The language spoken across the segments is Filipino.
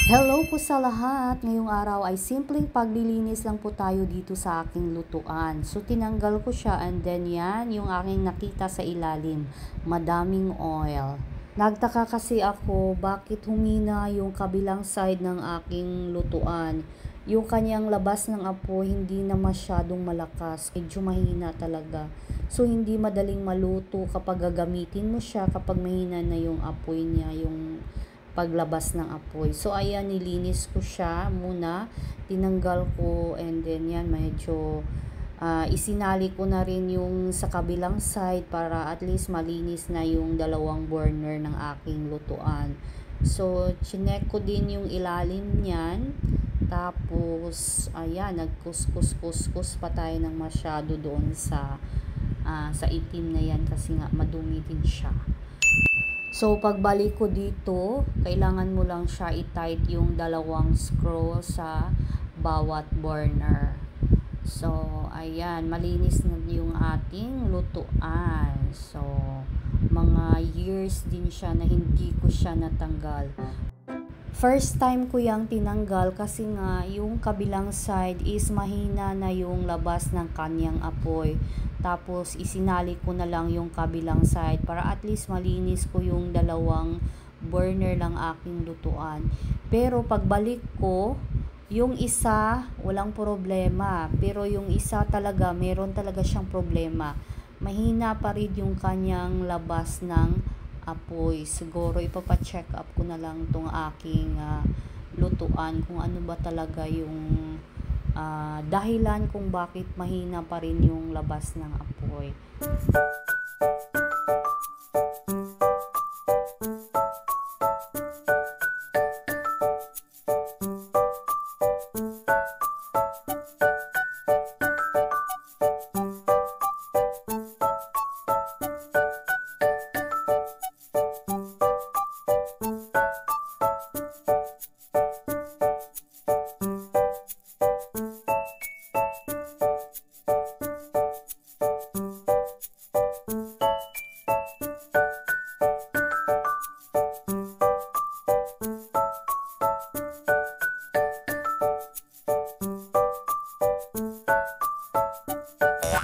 Hello po sa lahat! Ngayong araw ay simpleng paglilinis lang po tayo dito sa aking lutuan. So tinanggal ko siya and then yan yung aking nakita sa ilalim. Madaming oil. Nagtaka kasi ako bakit humina yung kabilang side ng aking lutuan. Yung kanyang labas ng apoy hindi na masyadong malakas. Medyo mahina talaga. So hindi madaling maluto kapag gagamitin mo siya kapag mahina na yung apoy niya, yung paglabas ng apoy. So ayan, nilinis ko siya muna, tinanggal ko and then yan medyo isinali ko na rin yung sa kabilang side para at least malinis na yung dalawang burner ng aking lutuan. So chinek ko din yung ilalim niyan. Tapos ayan, nagkuskus pa tayo ng masyado doon sa itim na yan kasi nga madumi din siya. So, pagbalik ko dito, kailangan mo lang siya i-tight yung dalawang screw sa bawat burner. So, ayan, malinis na yung ating lutuan. So, mga years din siya na hindi ko siya natanggal. First time ko yung tinanggal kasi nga yung kabilang side is mahina na yung labas ng kanyang apoy. Tapos isinali ko na lang yung kabilang side para at least malinis ko yung dalawang burner ng aking lutuan. Pero pagbalik ko, yung isa walang problema. Pero yung isa talaga, meron talaga siyang problema. Mahina pa rin yung kanyang labas ng apoy. Siguro ipapacheck up ko na lang tong aking lutuan kung ano ba talaga yung dahilan kung bakit mahina pa rin yung labas ng apoy.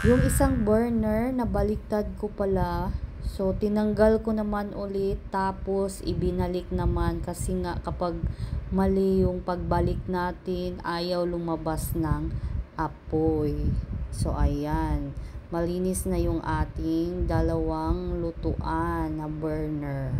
Yung isang burner, nabaliktad ko pala. So, tinanggal ko naman ulit. Tapos, ibinalik naman. Kasi nga, kapag mali yung pagbalik natin, ayaw lumabas ng apoy. So, ayan. Malinis na yung ating dalawang lutuan na burner.